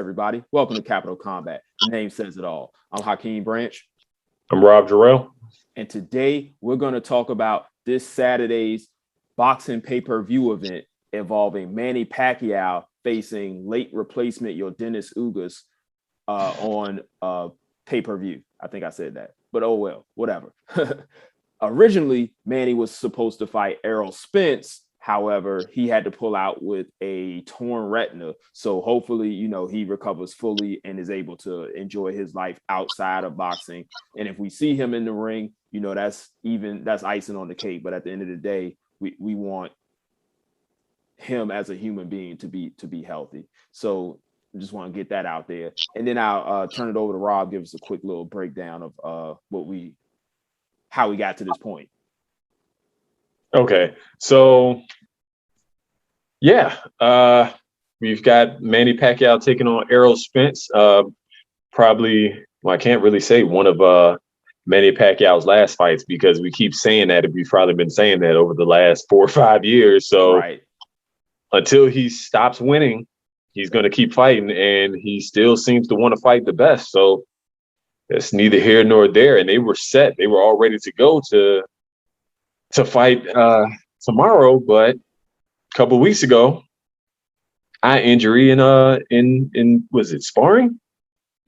everybody. Welcome to Capital Combat. The name says it all. I'm Hakeem Branch. I'm Rob Jarrell. And today we're going to talk about this Saturday's boxing pay-per-view event involving Manny Pacquiao facing late replacement Yordenis Ugas on pay-per-view. I think I said that, but oh well, whatever. Originally, Manny was supposed to fight Errol Spence. However, he had to pull out with a torn retina. So hopefully, he recovers fully and is able to enjoy his life outside of boxing. And if we see him in the ring, that's icing on the cake. But at the end of the day, we want him as a human being to be healthy. So I just want to get that out there. And then I'll turn it over to Rob, give us a quick little breakdown of how we got to this point. Okay, so yeah, we've got Manny Pacquiao taking on Errol Spence. Probably, well, I can't really say one of Manny Pacquiao's last fights because we keep saying that, and we've probably been saying that over the last 4 or 5 years. So right. Until he stops winning, he's going to keep fighting, and he still seems to want to fight the best. So it's neither here nor there. And they were set; they were all ready to go to fight tomorrow, but a couple of weeks ago, eye injury in was it sparring?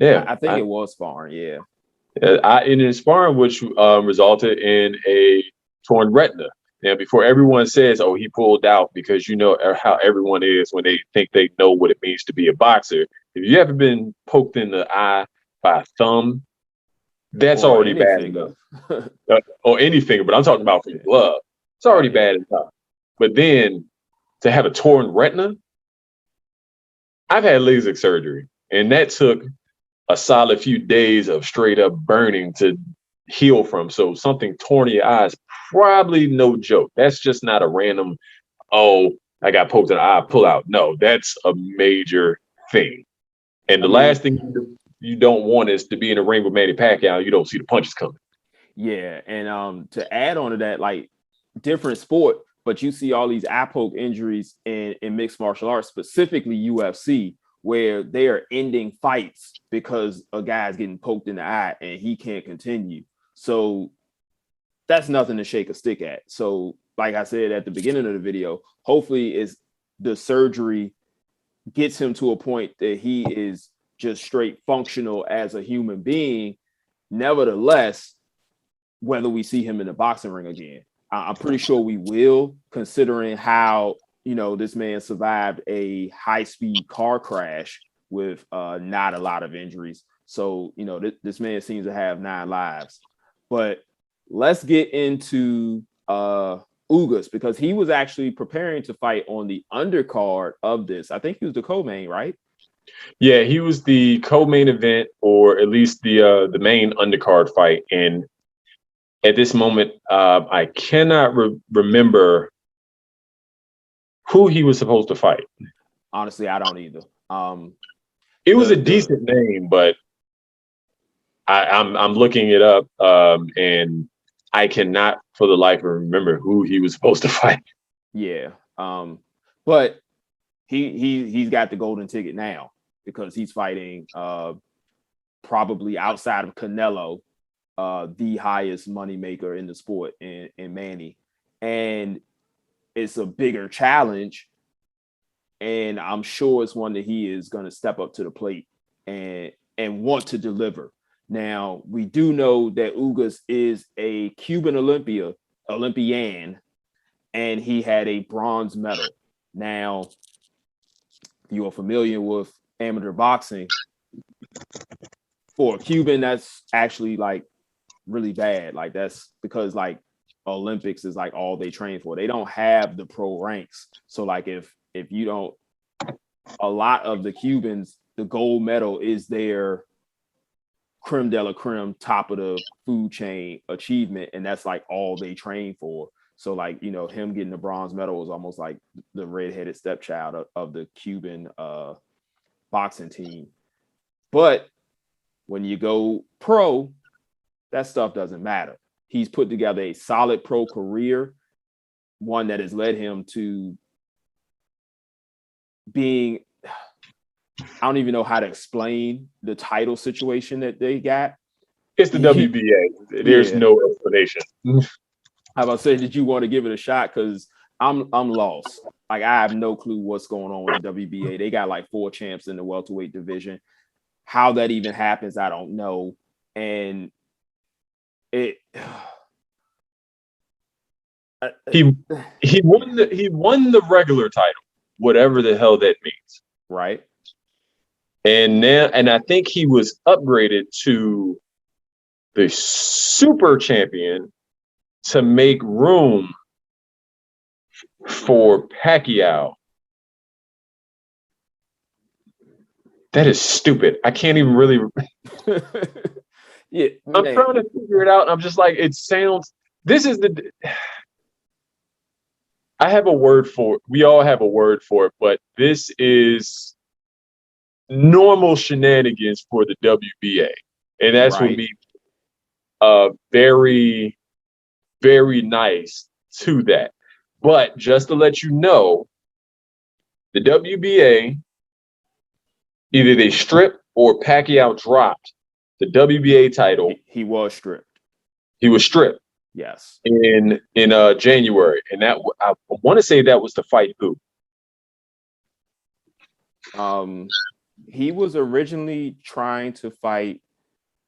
Yeah, I think it was sparring. Yeah, eye injury in sparring, which resulted in a torn retina. Now, before everyone says, "Oh, he pulled out," because you know how everyone is when they think they know what it means to be a boxer. If you ever been poked in the eye by a thumb, that's already bad enough. Or any finger, but I'm talking about from the glove. It's already bad enough. But then to have a torn retina, I've had LASIK surgery, and that took a solid few days of straight up burning to heal from. So something torn in your eye is probably no joke. That's just not a random, oh, I got poked in the eye, pull out. No, that's a major thing. And the last thing you don't want is to be in a ring with Manny Pacquiao. You don't see the punches coming. Yeah, and to add on to that, like different sport, but you see all these eye poke injuries in mixed martial arts, specifically UFC, where they are ending fights because a guy's getting poked in the eye and he can't continue. So that's nothing to shake a stick at. So, like I said at the beginning of the video, hopefully is the surgery gets him to a point that he is just straight functional as a human being. Nevertheless, whether we see him in the boxing ring again, I'm pretty sure we will, considering how, this man survived a high-speed car crash with not a lot of injuries. So, this man seems to have 9 lives. But let's get into Ugas, because he was actually preparing to fight on the undercard of this. I think he was the co-main, right? Yeah, he was the co-main event, or at least the main undercard fight. And at this moment, I cannot remember who he was supposed to fight. Honestly, I don't either. It was a decent name, but I'm looking it up, and I cannot for the life of me remember who he was supposed to fight. Yeah, but he's got the golden ticket now because he's fighting probably outside of Canelo, the highest moneymaker in the sport in Manny. And it's a bigger challenge. And I'm sure it's one that he is going to step up to the plate and want to deliver. Now, we do know that Ugas is a Cuban Olympian, and he had a bronze medal. Now, if you are familiar with amateur boxing, for a Cuban, that's actually like really bad. Like that's because like Olympics is like all they train for. They don't have the pro ranks. So like if you don't, a lot of the Cubans, the gold medal is their creme de la creme, top of the food chain achievement, and that's like all they train for. So like, him getting the bronze medal was almost like the redheaded stepchild of the Cuban boxing team. But when you go pro, that stuff doesn't matter. He's put together a solid pro career, one that has led him to being I don't even know how to explain the title situation that they got. It's the WBA. There's Yeah. no explanation. How about say, did you want to give it a shot? Because I'm lost. Like I have no clue what's going on with the WBA. They got like 4 champs in the welterweight division. How that even happens, I don't know. And it He won the regular title, whatever the hell that means. right. And I think he was upgraded to the super champion to make room for Pacquiao. That is stupid. I can't even really. Yeah, I'm trying to figure it out. I'm just like, it sounds. This is the. I have a word for it. We all have a word for it, but this is normal shenanigans for the WBA, and that's what right. be very, very nice to that. But just to let you know, the WBA, either they stripped or Pacquiao dropped the WBA title. He was stripped. He was stripped. Yes. In January, and that I want to say that was to fight who? He was originally trying to fight.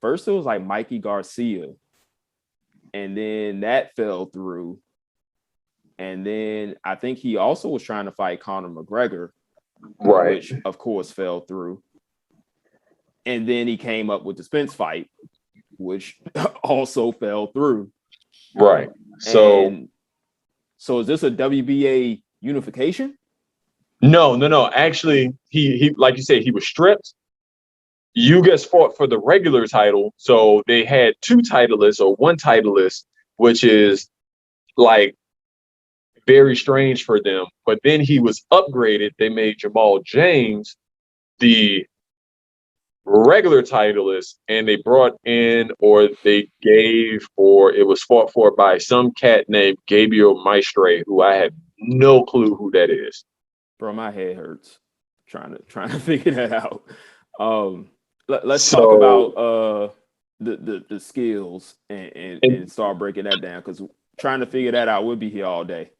First, it was like Mikey Garcia, and then that fell through. And then I think he also was trying to fight Conor McGregor, Right. which of course fell through. And then he came up with the Spence fight, which also fell through. Right. So is this a WBA unification? No. Actually, he like you said, he was stripped. Ugas fought for the regular title, so they had 2 titleists or 1 titleist, which is like very strange for them. But then he was upgraded. They made Jamal James the regular titleist, and they brought in, or they gave, or it was fought for by some cat named Gabriel Maestre, who I have no clue who that is. Bro, my head hurts trying to figure that out. Let's talk about the skills and start breaking that down, because trying to figure that out, we'll be here all day.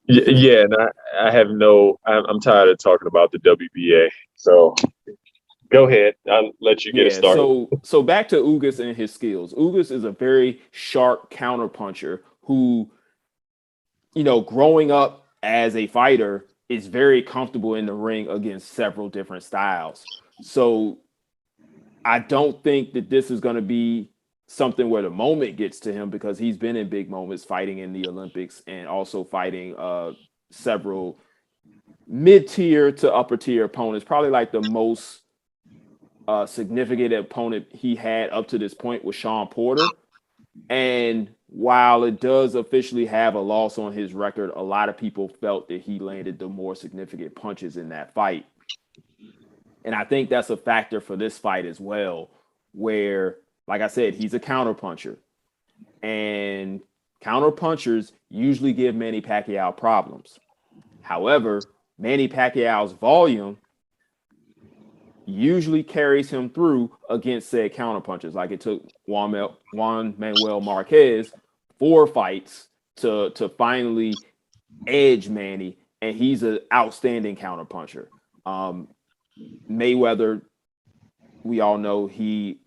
Yeah, and I have I'm tired of talking about the WBA. So go ahead. I'll let you get it started. So back to Ugas and his skills. Ugas is a very sharp counterpuncher who, growing up as a fighter, is very comfortable in the ring against several different styles. So I don't think that this is going to be something where the moment gets to him, because he's been in big moments fighting in the Olympics and also fighting several mid-tier to upper-tier opponents. Probably like the most significant opponent he had up to this point was Sean Porter. And while it does officially have a loss on his record, a lot of people felt that he landed the more significant punches in that fight. And I think that's a factor for this fight as well, where, like I said, he's a counterpuncher. And counterpunchers usually give Manny Pacquiao problems. However, Manny Pacquiao's volume usually carries him through against said counterpunchers. Like it took Juan Manuel Marquez 4 fights to finally edge Manny, and he's an outstanding counterpuncher. Mayweather, we all know he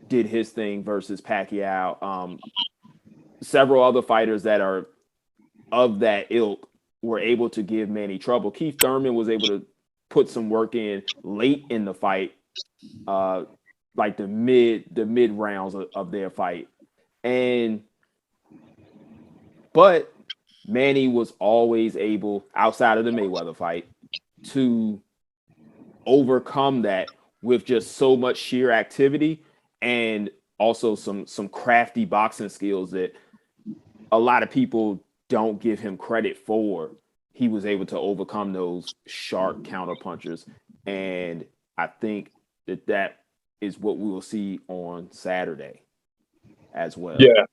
did his thing versus Pacquiao. Several other fighters that are of that ilk were able to give Manny trouble. Keith Thurman was able to put some work in late in the fight, like the mid rounds of their fight. But Manny was always able, outside of the Mayweather fight, to overcome that with just so much sheer activity and also some crafty boxing skills that a lot of people don't give him credit for. He was able to overcome those sharp counterpunchers, and I think that is what we will see on Saturday as well. Yeah.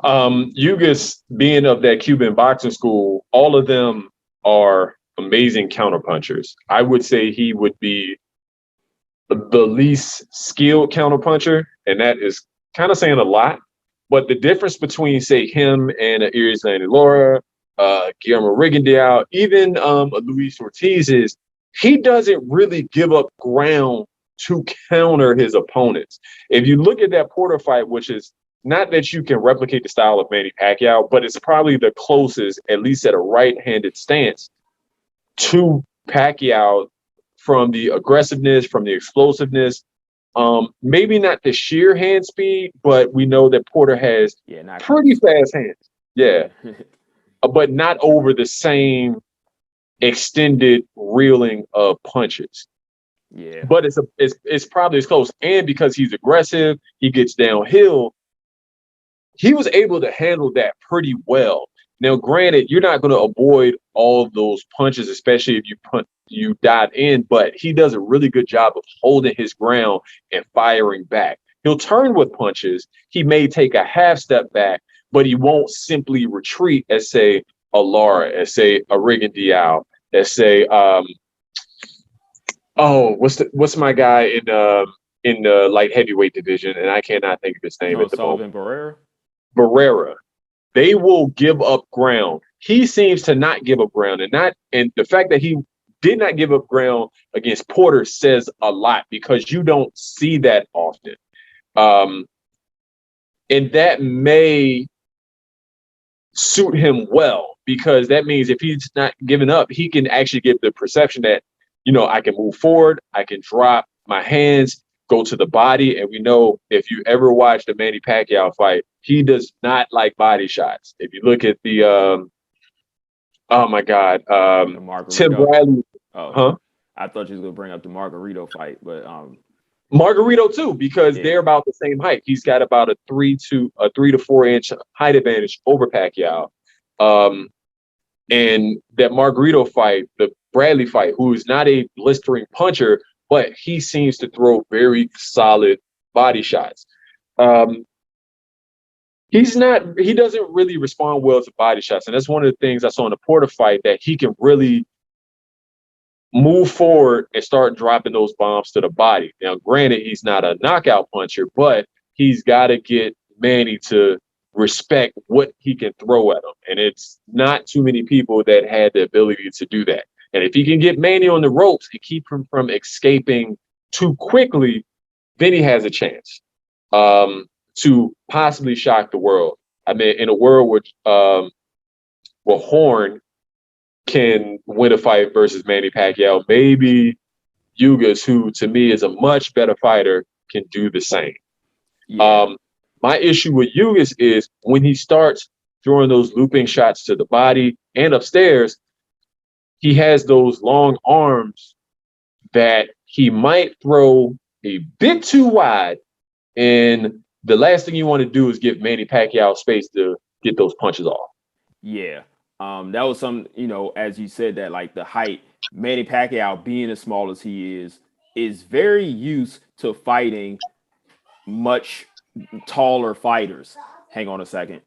Ugas, being of that Cuban boxing school, all of them are amazing counterpunchers. I would say he would be the least skilled counterpuncher, and that is kind of saying a lot. But the difference between, say, him and Iris Laura, Guillermo Rigondeaux, even Luis Ortiz is he doesn't really give up ground to counter his opponents. If you look at that Porter fight, which is not that you can replicate the style of Manny Pacquiao, but it's probably the closest, at least at a right-handed stance, to Pacquiao from the aggressiveness, from the explosiveness. Maybe not the sheer hand speed, but we know that Porter has pretty fast hands. Yeah. But not over the same extended reeling of punches. Yeah. But it's probably as close. And because he's aggressive, he gets downhill. He was able to handle that pretty well. Now, granted, you're not going to avoid all of those punches, especially if you dive in, but he does a really good job of holding his ground and firing back. He'll turn with punches. He may take a half step back, but he won't simply retreat as, say, a Lara, as, say, a Rigondeaux, as, say, what's my guy in the light heavyweight division, and I cannot think of his name at the moment. Barrera. They will give up ground. He seems to not give up ground, and the fact that he did not give up ground against Porter says a lot because you don't see that often. And that may suit him well because that means if he's not giving up, he can actually give the perception that, I can move forward, I can drop my hands, go to the body. And we know if you ever watched the Manny Pacquiao fight, he does not like body shots. If you look at the, oh my God, Tim Bradley. I thought you was gonna bring up the Margarito fight, but Margarito too, because they're about the same height. He's got about a 3 to 4 inch height advantage over Pacquiao. And that Margarito fight, the Bradley fight, who is not a blistering puncher, but he seems to throw very solid body shots. He doesn't really respond well to body shots. And that's one of the things I saw in the Porter fight, that he can really move forward and start dropping those bombs to the body. Now, granted, he's not a knockout puncher, but he's got to get Manny to respect what he can throw at him. And it's not too many people that had the ability to do that. And if he can get Manny on the ropes and keep him from escaping too quickly, then he has a chance to possibly shock the world. I mean, in a world where Horn can win a fight versus Manny Pacquiao, maybe Ugas, who to me is a much better fighter, can do the same. Yeah. My issue with Ugas is when he starts throwing those looping shots to the body and upstairs, he has those long arms that he might throw a bit too wide. And the last thing you want to do is give Manny Pacquiao space to get those punches off. Yeah. That was some, as you said, that like the height, Manny Pacquiao being as small as he is very used to fighting much taller fighters. Hang on a second.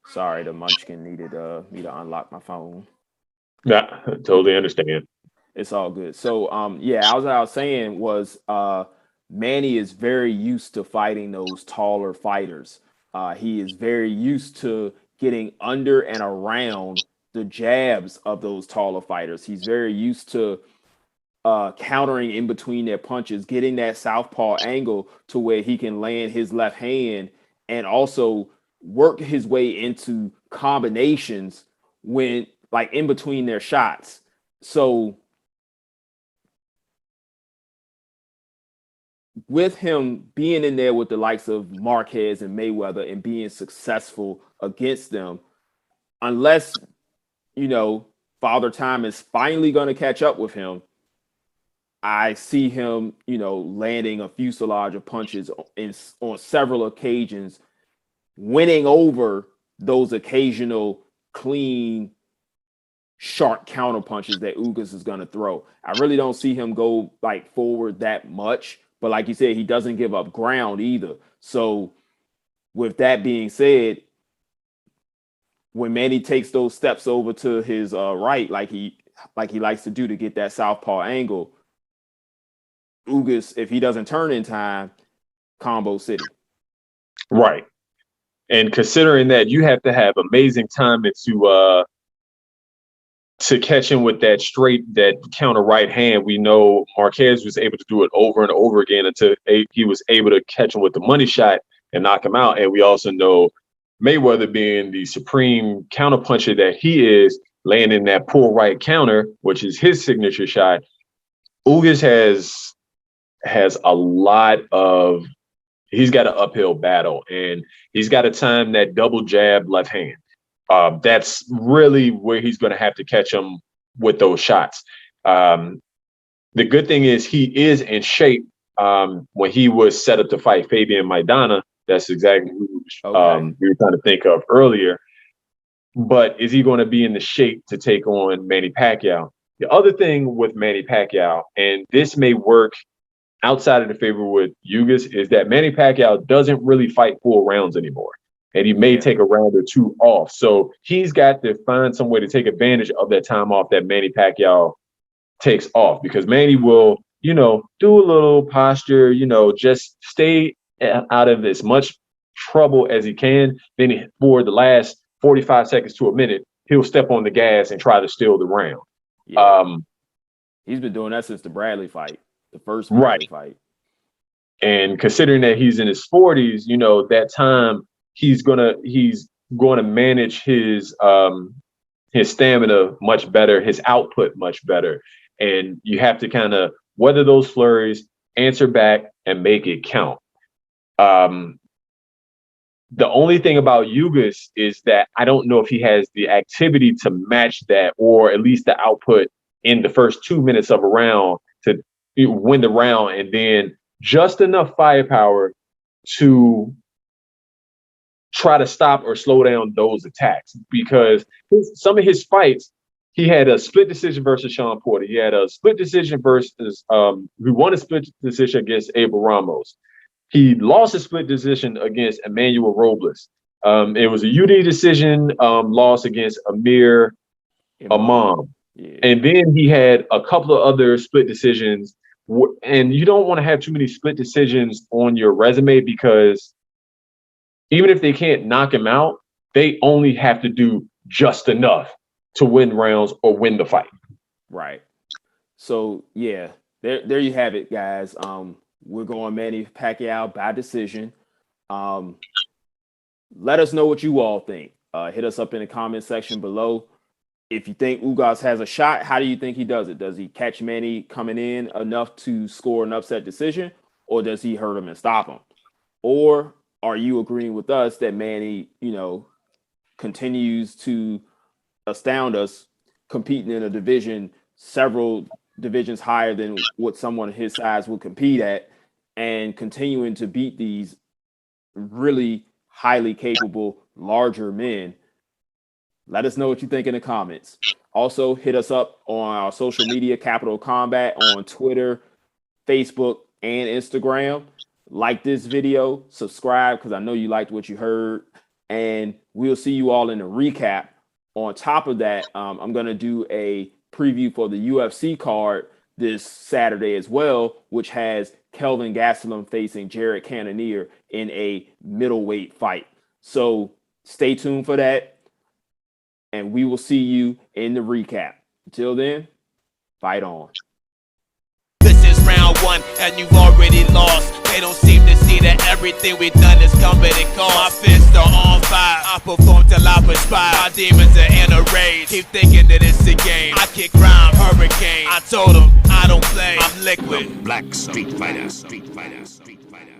Sorry, the munchkin needed me to unlock my phone. Yeah, I totally understand. It's all good. So as I was saying was Manny is very used to fighting those taller fighters. He is very used to getting under and around the jabs of those taller fighters. He's very used to countering in between their punches, getting that southpaw angle to where he can land his left hand and also work his way into combinations when like in between their shots. So with him being in there with the likes of Marquez and Mayweather and being successful against them, unless, Father Time is finally going to catch up with him, I see him, landing a fuselage of punches on several occasions, winning over those occasional clean, sharp counter punches that Ugas is going to throw. I really don't see him go like forward that much, but like you said, he doesn't give up ground either. So with that being said, when Manny takes those steps over to his right, like he likes to do to get that southpaw angle, Ugas, if he doesn't turn in time, combo city. Right. And considering that you have to have amazing timing to catch him with that counter right hand. We know Marquez was able to do it over and over again until he was able to catch him with the money shot and knock him out. And we also know Mayweather, being the supreme counter puncher that he is, landing that pull right counter, which is his signature shot. Ugas has a lot of, he's got an uphill battle, and he's got to time that double jab left hand. That's really where he's going to have to catch him with those shots. The good thing is he is in shape. When he was set up to fight Fabian Maidana, that's exactly who we were trying to think of earlier. But is he going to be in the shape to take on Manny Pacquiao? The other thing with Manny Pacquiao, and this may work outside of the favor with Ugas, is that Manny Pacquiao doesn't really fight full rounds anymore. And he may take a round or two off. So he's got to find some way to take advantage of that time off that Manny Pacquiao takes off, because Manny will, do a little posture, just stay out of as much trouble as he can. Then for the last 45 seconds to a minute, he'll step on the gas and try to steal the round. Yeah. He's been doing that since the Bradley fight, the first Bradley fight. And considering that he's in his 40s, that time, he's gonna manage his stamina much better, his output much better, and you have to kind of weather those flurries, answer back, and make it count. The only thing about Ugas is that I don't know if he has the activity to match that, or at least the output in the first 2 minutes of a round to win the round, and then just enough firepower to try to stop or slow down those attacks. Because some of his fights, he had a split decision versus Sean Porter. He had a split decision versus who won a split decision against Abel Ramos. He lost a split decision against Emmanuel Robles. It was a UD decision loss against Amir Imam. Yeah. And then he had a couple of other split decisions. And you don't want to have too many split decisions on your resume, because even if they can't knock him out, they only have to do just enough to win rounds or win the fight. Right. So, yeah, there you have it, guys. We're going Manny Pacquiao by decision. Let us know what you all think. Hit us up in the comment section below. If you think Ugas has a shot, how do you think he does it? Does he catch Manny coming in enough to score an upset decision, or does he hurt him and stop him? Or are you agreeing with us that Manny, continues to astound us, competing in a division several divisions higher than what someone his size would compete at, and continuing to beat these really highly capable, larger men? Let us know what you think in the comments. Also, hit us up on our social media, Capital Combat, on Twitter, Facebook, and Instagram. Like this video, subscribe, because I know you liked what you heard, and we'll see you all in the recap. On top of that, I'm going to do a preview for the UFC card this Saturday as well, which has Kelvin Gastelum facing Jared Cannonier in a middleweight fight. So stay tuned for that, and we will see you in the recap. Until then, fight on. This is round one, and you've already lost. They don't seem to see that everything we've done is coming and cost. My fists are on fire. I perform till I perspire. My demons are in a rage. Keep thinking that it's a game. I kick rhyme, hurricane. I told them I don't play. I'm liquid. The Black Street Fighter.